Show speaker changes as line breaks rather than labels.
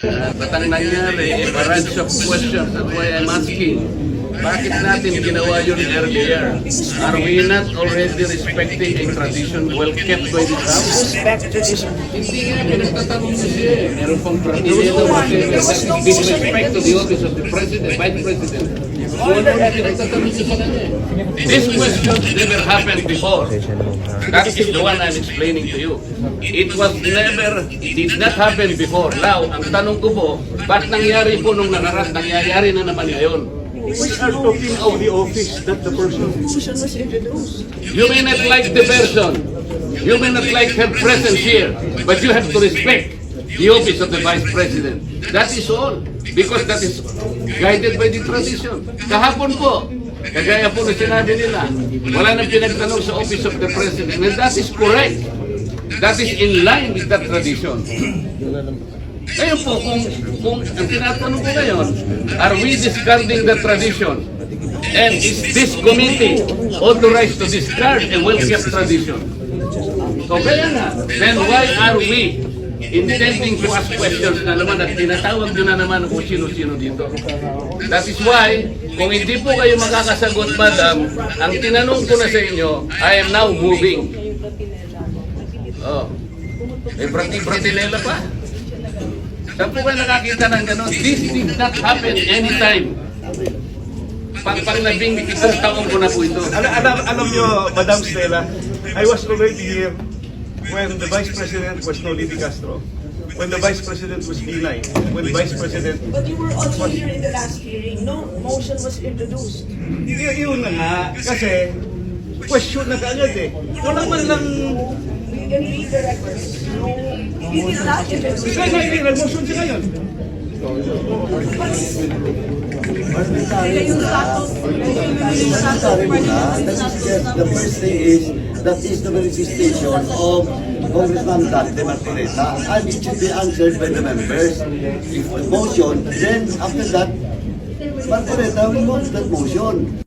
Ba't ang nangyari, a barrage of questions, that's why I'm asking. Bakit natin ginawa yun earlier? Are we not already respecting a tradition well kept by this House?
Respect tradition.
Hindi nga, pinagtatanong mo siya eh. Meron pang tradition with respect to the office of the President, Vice President. Wala na pinagtatanong siya sa kanya eh. This question never happened before. That is the one I'm explaining to you. It did not happen before. Now, ang tanong ko po, ba't nangyari po nung nakaraan, nangyayari na naman ngayon?
We are talking of the office, not the person.
Motion was introduced.
You may not like the person, you may not like her presence here, but you have to respect the office of the Vice President. That is all, because that is guided by the tradition. Kahapon po, kagaya po na sinabi nila, wala nang pinagtanong sa office of the President, and that is correct. That is in line with that tradition. Ngayon po, kung ang tinatanong ko ngayon, are we discarding the tradition? And is this committee authorized to discard a well-kept tradition? So kaya nga, then why are we intending to ask questions na naman at tinatawag nyo na naman kung sino-sino dito? That is why, kung hindi po kayo makakasagot, madam, ang tinanong ko na sa inyo, I am now moving. Oh, may brati-bratinela pa. Saan po kayo nakakita ng gano'n? This did not happen anytime. Pang-labing isang taong ko na po ito.
Alam nyo, Madam Stella, I was already here when the Vice President was Noli Di Castro, when the Vice President was Binay, when the Vice President...
But you were also here in the last hearing. No motion was introduced.
Yun na nga, kasi question na kaagad eh. Walang man lang...
You can read the records. No, he did not introduce.
Hindi, nag-motion siya ngayon.
The first thing is that is the manifestation of Congressman Dante Martineta, and it should be answered by the members. If the motion, then after that, Martineta will vote that motion.